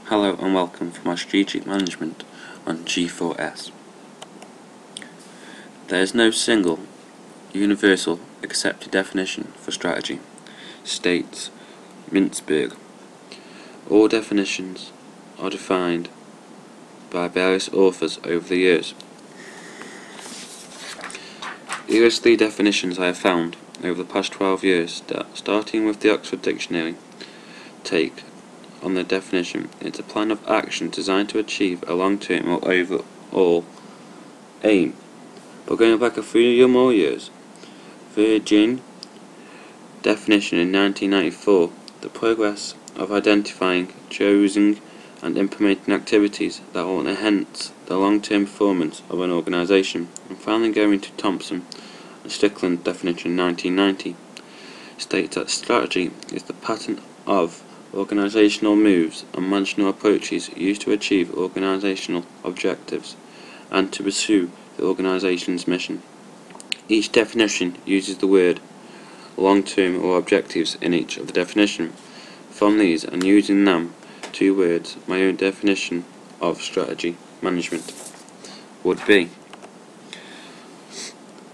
Hello and welcome for my strategic management on G4S. There is no single, universal, accepted definition for strategy, states Mintzberg. All definitions are defined by various authors over the years. Here are 3 definitions I have found over the past 12 years, starting with the Oxford Dictionary. Take on the definition: it's a plan of action designed to achieve a long-term or overall aim. But going back a few more years, Virgin definition in 1994, the progress of identifying, choosing and implementing activities that will enhance the long-term performance of an organisation. And finally going to Thompson and Strickland definition in 1990, states that strategy is the pattern of organisational moves and managerial approaches used to achieve organisational objectives and to pursue the organisation's mission. Each definition uses the word long-term or objectives in each of the definition. From these, and using them 2 words, my own definition of strategy management would be: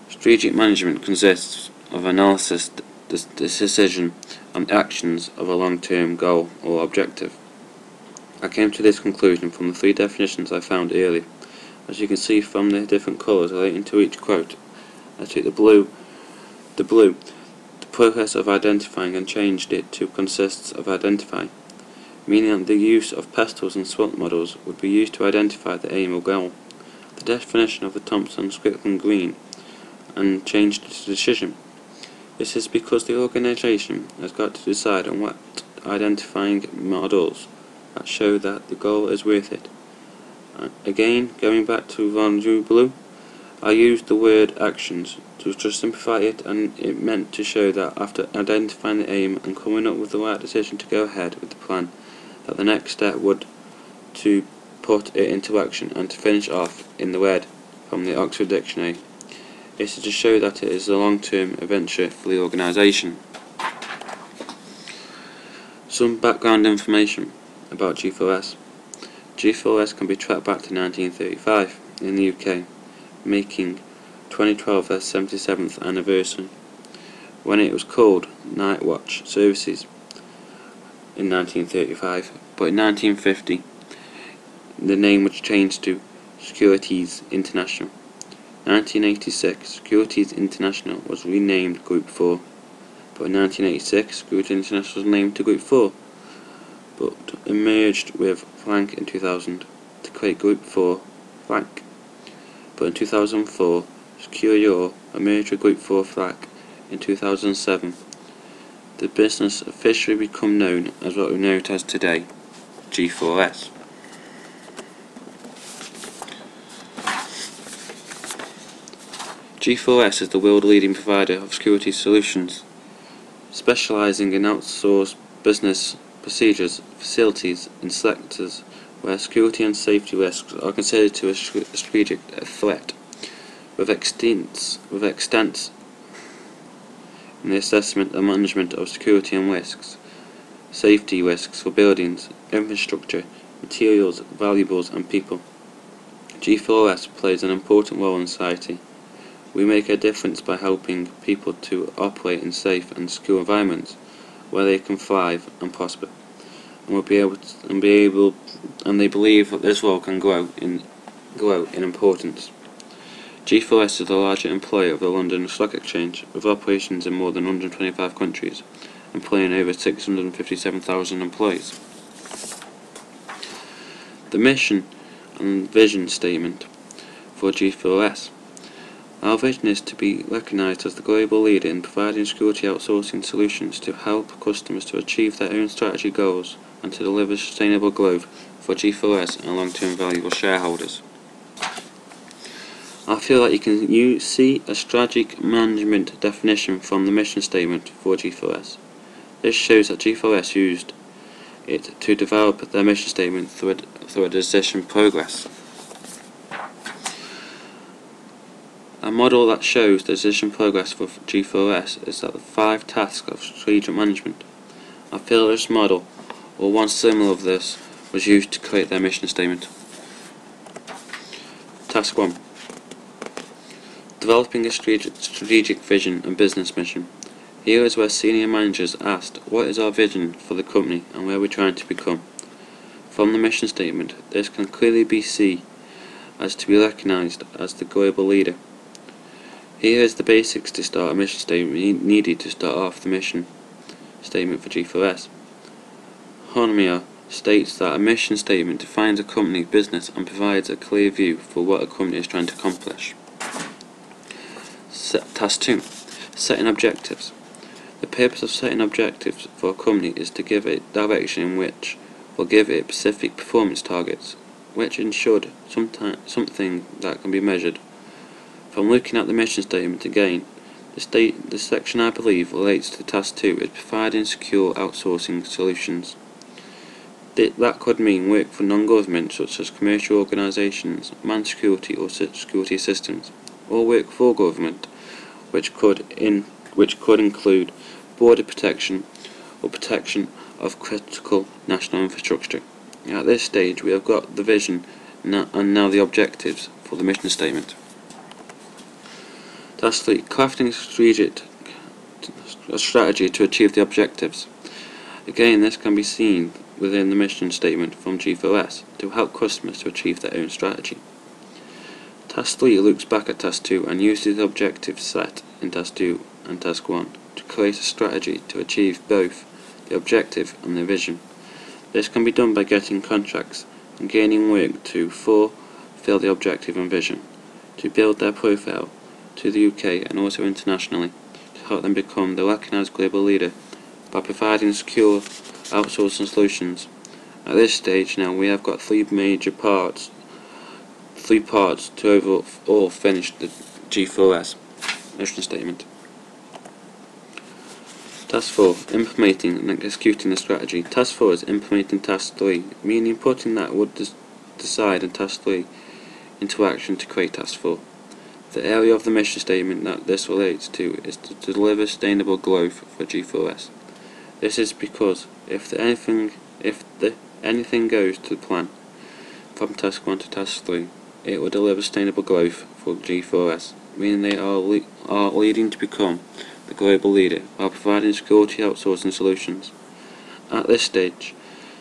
strategic management consists of analysis, decision and actions of a long-term goal or objective. I came to this conclusion from the 3 definitions I found earlier. As you can see from the different colours relating to each quote, I took the blue, the process of identifying, and changed it to consists of identify, meaning that the use of pestles and SWOT models would be used to identify the aim or goal. The definition of the Thompson, Strickland, Green, and changed it to decision. This is because the organisation has got to decide on what identifying models that show that the goal is worth it. Again, going back to Von Blue, I used the word actions to just simplify it, and it meant to show that after identifying the aim and coming up with the right decision to go ahead with the plan, that the next step would to put it into action and to finish off in the red from the Oxford Dictionary. This is to show that it is a long-term adventure for the organisation. Some background information about G4S. G4S can be tracked back to 1935 in the UK, making 2012 their 77th anniversary, when it was called Night Watch Services in 1935, but in 1950 the name was changed to Securities International. 1986, Securities International was renamed Group 4, but in 1986, Securities International was named to Group 4, but it merged with Flank in 2000 to create Group 4 Flank. But in 2004, Securior merged with Group 4 Flank. In 2007, the business officially became known as what we know it as today, G4S. G4S is the world-leading provider of security solutions, specialising in outsourced business procedures, facilities and sectors where security and safety risks are considered to a strategic threat, with extents in the assessment and management of security and risks, safety risks for buildings, infrastructure, materials, valuables and people. G4S plays an important role in society. We make a difference by helping people to operate in safe and secure environments where they can thrive and prosper, and they believe that this role can grow in importance. G4S is the largest employer of the London Stock Exchange, with operations in more than 125 countries, employing over 657,000 employees. The mission and vision statement for G4S. Our vision is to be recognised as the global leader in providing security outsourcing solutions to help customers to achieve their own strategy goals and to deliver sustainable growth for G4S and long-term valuable shareholders. I feel that you can see a strategic management definition from the mission statement for G4S. This shows that G4S used it to develop their mission statement through a decision progress. A model that shows the decision progress for G4S is that the 5 tasks of strategic management. I feel this model, or one similar of this, was used to create their mission statement. Task 1. Developing a strategic vision and business mission. Here is where senior managers asked, what is our vision for the company and where we're trying to become? From the mission statement, this can clearly be seen as to be recognised as the global leader. Here is the basics to start a mission statement needed to start off the mission statement for G4S. Honomia states that a mission statement defines a company's business and provides a clear view for what a company is trying to accomplish. Task 2. Setting objectives. The purpose of setting objectives for a company is to give it direction in which will give it specific performance targets, which ensure something that can be measured. From looking at the mission statement again, the section I believe relates to Task 2 is providing secure outsourcing solutions. That could mean work for non-government such as commercial organisations, manned security or security systems, or work for government, which could include border protection or protection of critical national infrastructure. At this stage we have got the vision and now the objectives for the mission statement. Task 3. Crafting a strategy to achieve the objectives. Again, this can be seen within the mission statement from G4S to help customers to achieve their own strategy. Task 3 looks back at Task 2 and uses the objectives set in Task 2 and Task 1 to create a strategy to achieve both the objective and the vision. This can be done by getting contracts and gaining work to fulfill the objective and vision, to build their profile to the UK and also internationally, to help them become the recognised global leader by providing secure outsourcing solutions. At this stage now we have got three parts to overall finish the G4S mission statement. Task 4. Implementing and executing the strategy. Task 4 is implementing Task 3, meaning putting that would decide on Task 3 into action to create Task 4. The area of the mission statement that this relates to is to deliver sustainable growth for G4S. This is because if anything goes to plan from Task 1 to Task 3, it will deliver sustainable growth for G4S, meaning they are leading to become the global leader while providing security outsourcing solutions. At this stage,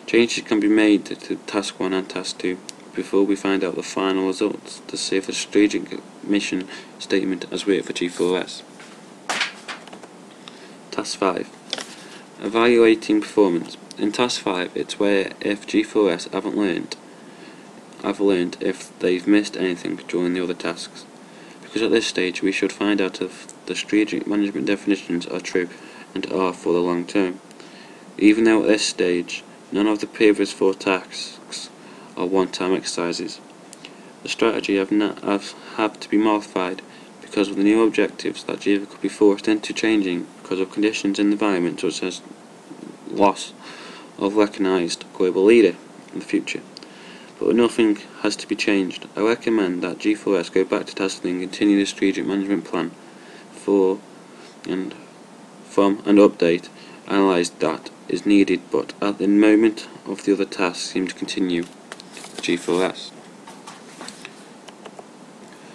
changes can be made to Task 1 and Task 2 before we find out the final results to see if the strategic mission statement has worked for G4S. Task 5. Evaluating performance. In Task 5, it's where if G4S have learned if they've missed anything during the other tasks. Because at this stage we should find out if the strategic management definitions are true and are for the long term. Even though at this stage none of the previous 4 tasks are one-time exercises, the strategy have to be modified because of the new objectives that G4S could be forced into changing because of conditions in the environment such as loss of recognised global leader in the future. But nothing has to be changed. I recommend that G4S go back to Task 3 and continue the strategic management plan and update, analyse that is needed, but at the moment of the other tasks seem to continue G4S.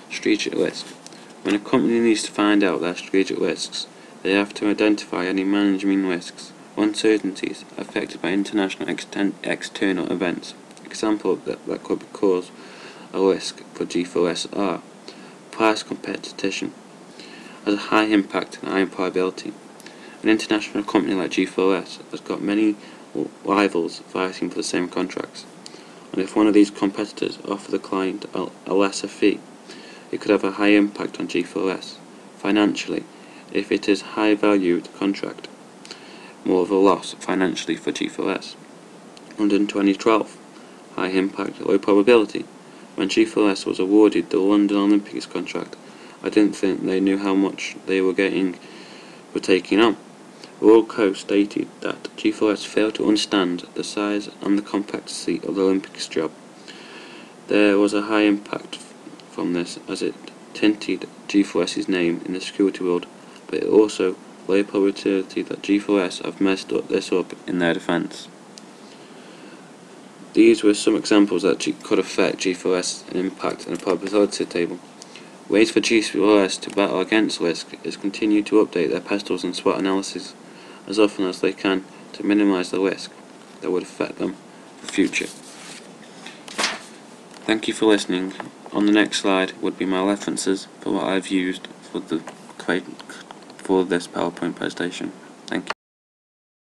Strategic risk. When a company needs to find out their strategic risks, they have to identify any management risks, uncertainties affected by international external events. Example that could cause a risk for G4S are price competition has a high impact and high probability. An international company like G4S has got many rivals fighting for the same contracts, and if one of these competitors offer the client a lesser fee, it could have a high impact on G4S financially. If it is high valued contract, more of a loss financially for G4S. London 2012. High impact, low probability. When G4S was awarded the London Olympics contract, I didn't think they knew how much they were taking on. Royal Co stated that G4S failed to understand the size and the complexity of the Olympics job. There was a high impact from this as it tinted G4S's name in the security world, but it also low probability that G4S have messed this up in their defence. These were some examples that could affect G4S and impact on a probability table. Ways for G4S to battle against risk is continue to update their pestles and SWOT analysis as often as they can to minimise the risk that would affect them in the future. Thank you for listening. On the next slide would be my references for what I've used for this PowerPoint presentation.